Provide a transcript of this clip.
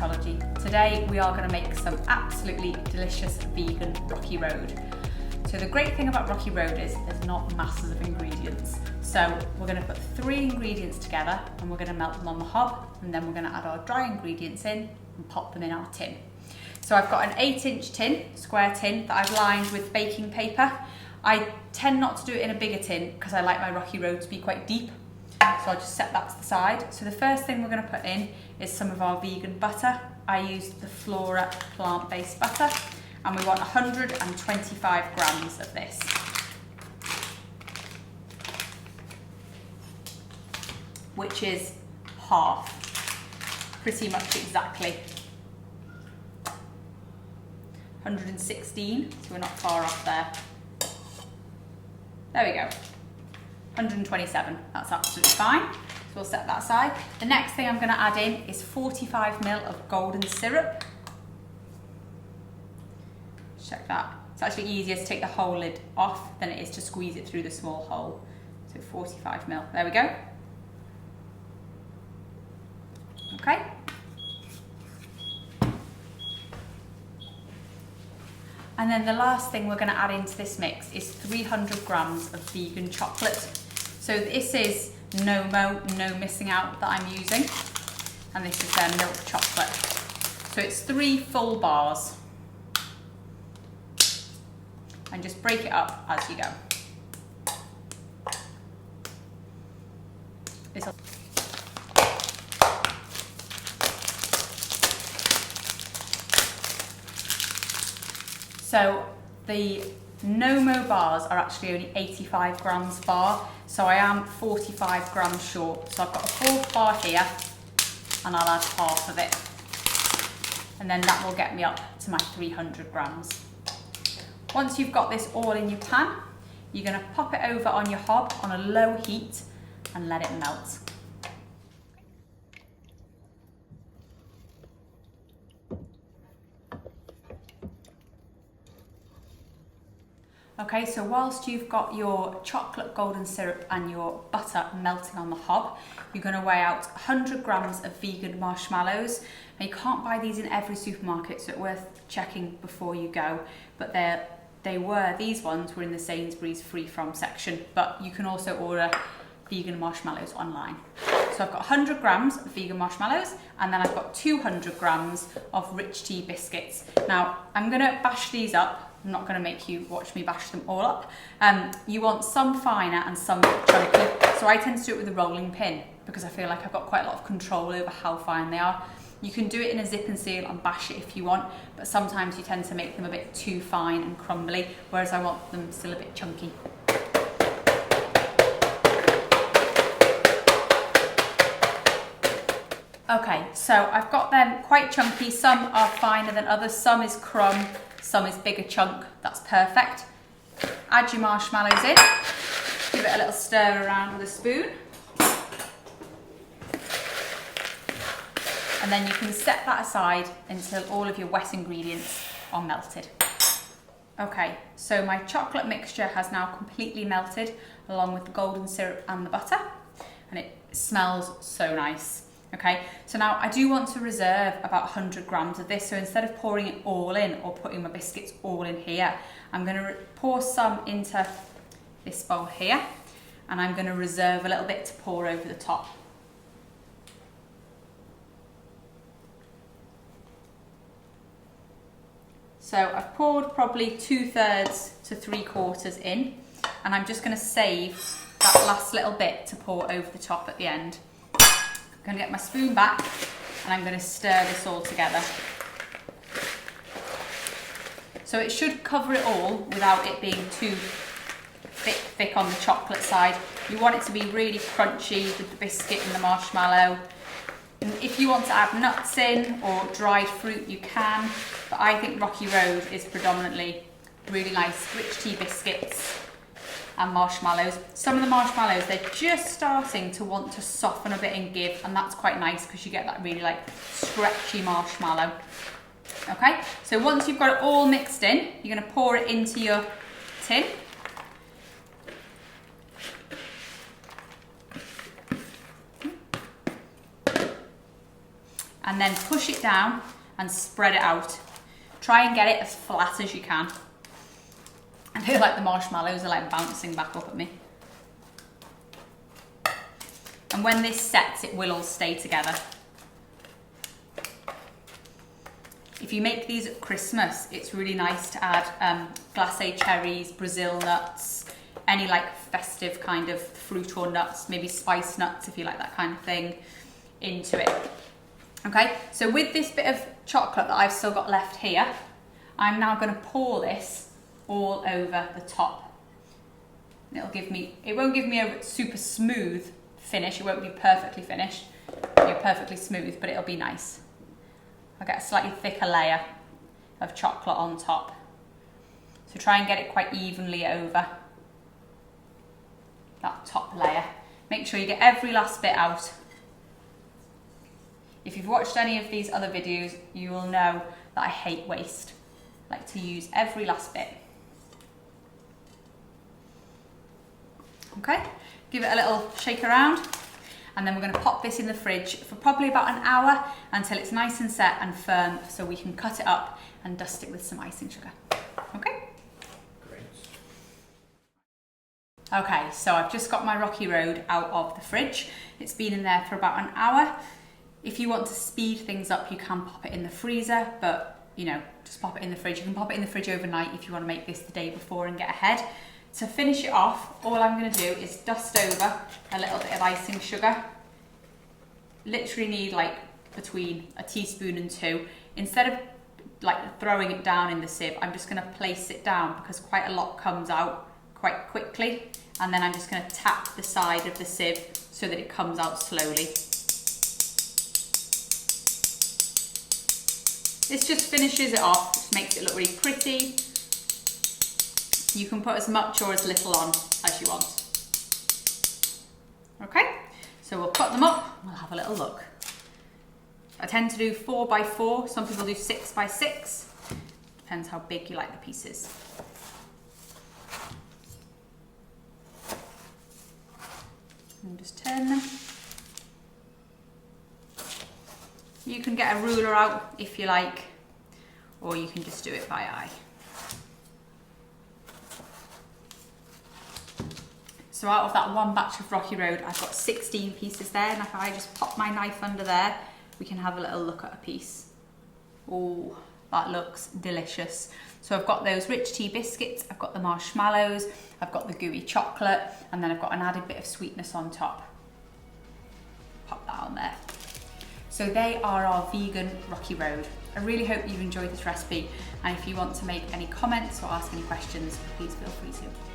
dietology. Today we are going to make some absolutely delicious vegan Rocky Road. So the great thing about Rocky Road is there's not masses of ingredients. So we're going to put 3 ingredients together and we're going to melt them on the hob, and then we're going to add our dry ingredients in and pop them in our tin. So I've got an 8-inch tin, square tin, that I've lined with baking paper. I tend not to do it in a bigger tin because I like my Rocky Road to be quite deep. So I'll just set that to the side. So the first thing we're going to put in is some of our vegan butter. I used the Flora plant-based butter, and we want 125 grams of this. Which is half, pretty much exactly. 116, so we're not far off there. There we go. 127, that's absolutely fine. So we'll set that aside. The next thing I'm going to add in is 45 ml of golden syrup. Check that. It's actually easier to take the whole lid off than it is to squeeze it through the small hole. So 45 ml, there we go. Okay. And then the last thing we're going to add into this mix is 300 grams of vegan chocolate. So this is no missing out that I'm using. And this is their milk chocolate. So it's 3 full bars. And just break it up as you go. So the No-Mo bars are actually only 85 grams bar, so I am 45 grams short. So I've got a 4th bar here, and I'll add half of it. And then that will get me up to my 300 grams. Once you've got this all in your pan, you're going to pop it over on your hob on a low heat and let it melt. Okay, so whilst you've got your chocolate golden syrup and your butter melting on the hob, you're going to weigh out 100 grams of vegan marshmallows. Now you can't buy these in every supermarket, so it's worth checking before you go. But these ones were in the Sainsbury's free from section, but you can also order vegan marshmallows online. So I've got 100 grams of vegan marshmallows, and then I've got 200 grams of rich tea biscuits. Now I'm going to bash these up. I'm not going to make you watch me bash them all up. You want some finer and some chunky. So I tend to do it with a rolling pin because I feel like I've got quite a lot of control over how fine they are. You can do it in a zip and seal and bash it if you want, but sometimes you tend to make them a bit too fine and crumbly, whereas I want them still a bit chunky. Okay, so I've got them quite chunky. Some are finer than others. Some is crumb, some is bigger chunk. That's perfect. Add your marshmallows in. Give it a little stir around with a spoon. And then you can set that aside until all of your wet ingredients are melted. Okay, so my chocolate mixture has now completely melted along with the golden syrup and the butter, and it smells so nice. Okay, so now I do want to reserve about 100 grams of this, so instead of pouring it all in or putting my biscuits all in here, I'm going to pour some into this bowl here, and I'm going to reserve a little bit to pour over the top. So I've poured probably 2/3 to 3/4 in, and I'm just going to save that last little bit to pour over the top at the end. I'm going to get my spoon back and I'm going to stir this all together. So it should cover it all without it being too thick on the chocolate side. You want it to be really crunchy with the biscuit and the marshmallow. And if you want to add nuts in or dried fruit, you can, but I think Rocky Road is predominantly really nice rich tea biscuits and marshmallows. Some of the marshmallows, they're just starting to want to soften a bit and give, and that's quite nice because you get that really like stretchy marshmallow. Okay, so once you've got it all mixed in, you're going to pour it into your tin. and then push it down and spread it out. Try and get it as flat as you can. I feel like the marshmallows are like bouncing back up at me. And when this sets, it will all stay together. If you make these at Christmas, it's really nice to add glacé cherries, Brazil nuts, any like festive kind of fruit or nuts, maybe spice nuts if you like that kind of thing, into it. Okay, so with this bit of chocolate that I've still got left here, I'm now going to pour this all over the top. And it'll give me, it won't give me a super smooth finish, it won't be perfectly finished, perfectly smooth, but it'll be nice. I'll get a slightly thicker layer of chocolate on top. So try and get it quite evenly over that top layer. Make sure you get every last bit out. If you've watched any of these other videos, you will know that I hate waste. I like to use every last bit. Okay, give it a little shake around, and then we're going to pop this in the fridge for probably about an hour until it's nice and set and firm, so we can cut it up and dust it with some icing sugar. Okay? Great. Okay, so I've just got my Rocky Road out of the fridge. It's been in there for about an hour. If you want to speed things up, you can pop it in the freezer, but you know, just pop it in the fridge. You can pop it in the fridge overnight if you want to make this the day before and get ahead. To finish it off, all I'm going to do is dust over a little bit of icing sugar. Literally need like between a teaspoon and 2. Instead of like throwing it down in the sieve, I'm just going to place it down because quite a lot comes out quite quickly. And then I'm just going to tap the side of the sieve so that it comes out slowly. This just finishes it off, just makes it look really pretty. You can put as much or as little on as you want. Okay, so we'll put them up, we'll have a little look. I tend to do 4 by 4, some people do 6 by 6. Depends how big you like the pieces. And just turn them. You can get a ruler out if you like, or you can just do it by eye. So out of that one batch of Rocky Road, I've got 16 pieces there, and if I just pop my knife under there, we can have a little look at a piece. Oh, that looks delicious. So I've got those rich tea biscuits, I've got the marshmallows, I've got the gooey chocolate, and then I've got an added bit of sweetness on top. Pop that on there. So they are our vegan Rocky Road. I really hope you've enjoyed this recipe, and if you want to make any comments or ask any questions, please feel free to.